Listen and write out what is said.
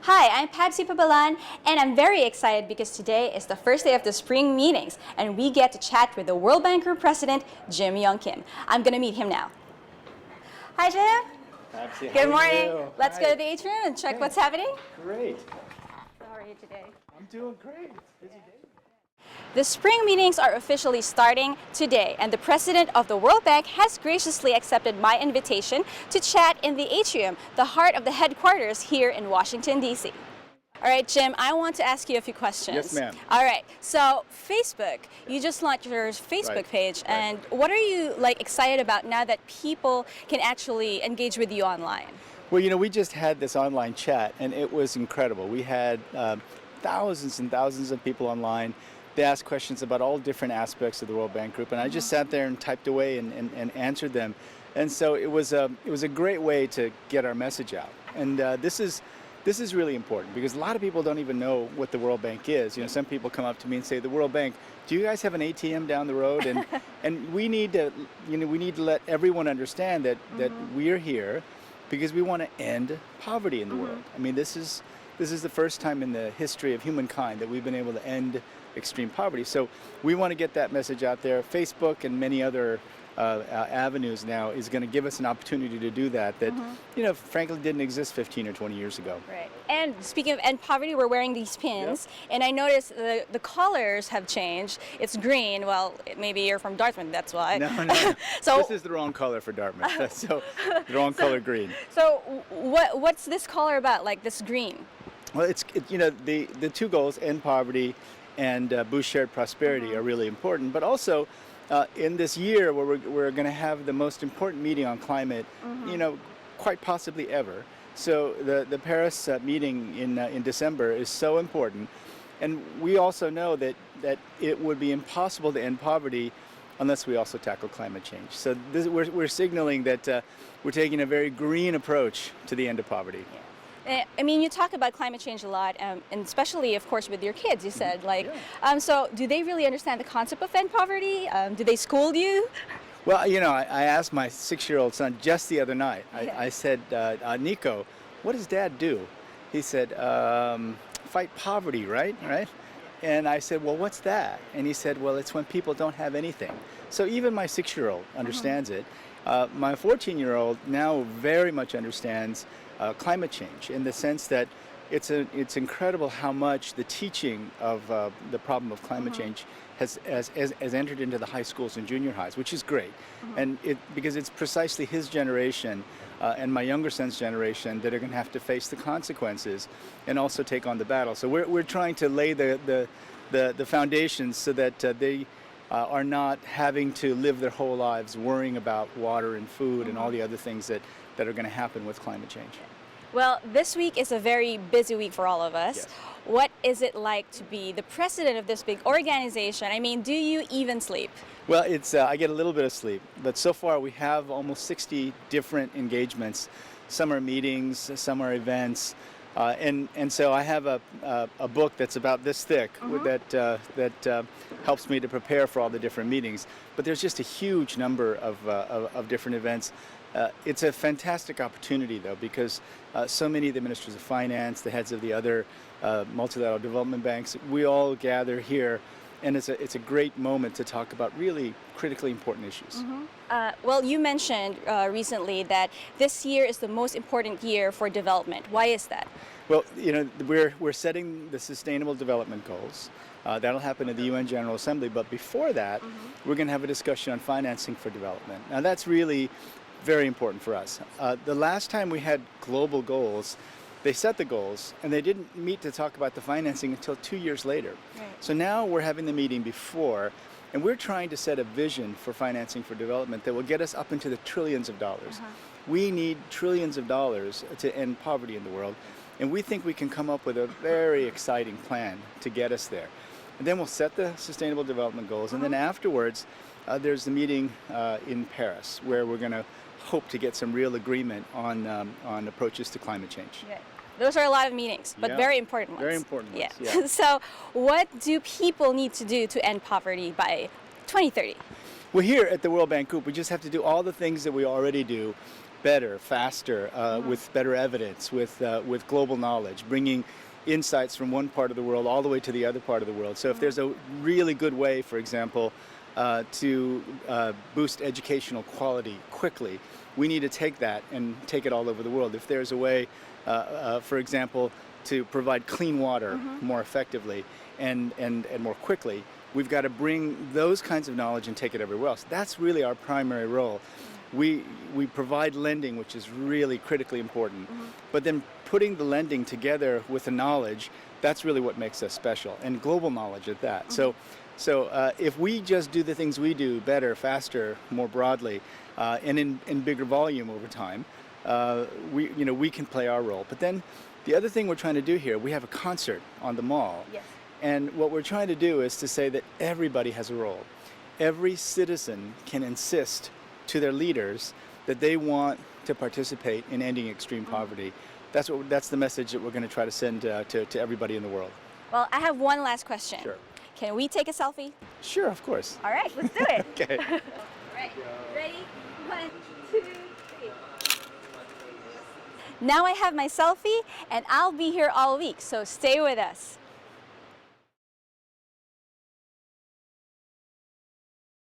Hi, I'm Pabsi Pabalan, and I'm very excited because today is the first day of the spring meetings, and we get to chat with the World Bank Group President, Yong Kim. I'm going to meet him now. Hi, Jim. Pabsi, Good how are morning. you? Let's Hi. go to the atrium and check what's happening. Great. How are you today? I'm doing great. Busy day. The spring meetings are officially starting today, and the president of the World Bank has graciously accepted my invitation to chat in the atrium, the heart of the headquarters here in Washington, D.C. All right, Jim, I want to ask you a few questions. Yes, ma'am. All right, so Facebook, you just launched your Facebook page, and what are you excited about now that people can actually engage with you online? Well, we just had this online chat, and it was incredible. We had thousands and thousands of people online. They asked questions about all different aspects of the World Bank Group, and I just sat there and typed away and answered them. And so it was a great way to get our message out. And this is really important because a lot of people don't even know what the World Bank is. Some people come up to me and say, "The World Bank, do you guys have an ATM down the road?" And we need to let everyone understand that we're here because we want to end poverty in the world. I mean, this is the first time in the history of humankind that we've been able to end extreme poverty. So we want to get that message out there. Facebook and many other avenues now is going to give us an opportunity to do that frankly didn't exist 15 or 20 years ago. Right. And speaking of end poverty, we're wearing these pins, and I noticed the colors have changed. It's green. Well, maybe you're from Dartmouth, that's why. No. So this is the wrong color for Dartmouth. So the wrong color green. So what's this color about, like this green? Well, the two goals, end poverty and boost shared prosperity, are really important. But also, in this year where we're going to have the most important meeting on climate, quite possibly ever. So the Paris meeting in December is so important. And we also know that it would be impossible to end poverty unless we also tackle climate change. So we're signaling that we're taking a very green approach to the end of poverty. Yeah. I mean, you talk about climate change a lot, and especially, of course, with your kids, you said. So do they really understand the concept of end poverty? Do they scold you? Well, I asked my 6-year-old son just the other night. I said, "Nico, what does Dad do?" He said, "Fight poverty, right? And I said, "Well, what's that?" And he said, "Well, it's when people don't have anything." So even my 6-year-old understands it. My 14-year-old now very much understands climate change in the sense that it's incredible how much the teaching of the problem of climate change has entered into the high schools and junior highs, which is great. And because it's precisely his generation and my younger son's generation that are going to have to face the consequences and also take on the battle. So we're trying to lay the foundations so that they are not having to live their whole lives worrying about water and food and all the other things that are going to happen with climate change. Well, this week is a very busy week for all of us. Yes. What is it like to be the president of this big organization? I mean, do you even sleep? Well, I get a little bit of sleep, but so far we have almost 60 different engagements. Some are meetings, some are events. And so I have a book that's about this thick that helps me to prepare for all the different meetings. But there's just a huge number of different events. It's a fantastic opportunity, though, because so many of the ministers of finance, the heads of the other multilateral development banks, we all gather here. And it's a great moment to talk about really critically important issues. Well, you mentioned recently that this year is the most important year for development. Why is that? Well, we're setting the Sustainable Development Goals. That'll happen at the UN General Assembly. But before that, we're going to have a discussion on financing for development. Now, that's really very important for us. The last time we had global goals, they set the goals, and they didn't meet to talk about the financing until 2 years later. Right. So now we're having the meeting before, and we're trying to set a vision for financing for development that will get us up into the trillions of dollars. We need trillions of dollars to end poverty in the world, and we think we can come up with a very exciting plan to get us there. And then we'll set the Sustainable Development Goals, and then afterwards, there's the meeting in Paris, where we're going to hope to get some real agreement on approaches to climate change. Yeah. Those are a lot of meetings, but very important ones. Very important ones, yeah. So what do people need to do to end poverty by 2030? Well, here at the World Bank Group, we just have to do all the things that we already do. better, faster, with better evidence, with global knowledge, bringing insights from one part of the world all the way to the other part of the world. So if there's a really good way, for example, to boost educational quality quickly, we need to take that and take it all over the world. If there's a way, for example, to provide clean water more effectively and more quickly, we've got to bring those kinds of knowledge and take it everywhere else. That's really our primary role. We provide lending, which is really critically important, but then putting the lending together with the knowledge, that's really what makes us special, and global knowledge at that. So if we just do the things we do better, faster, more broadly, and in bigger volume over time, we can play our role. But then the other thing we're trying to do here, we have a concert on the mall. Yes. And what we're trying to do is to say that everybody has a role. Every citizen can insist to their leaders that they want to participate in ending extreme poverty. That's the message that we're going to try to send to everybody in the world. Well, I have one last question. Sure. Can we take a selfie? Sure, of course. All right, let's do it. Okay. All right, ready? 1, 2, 3. Now I have my selfie, and I'll be here all week, so stay with us.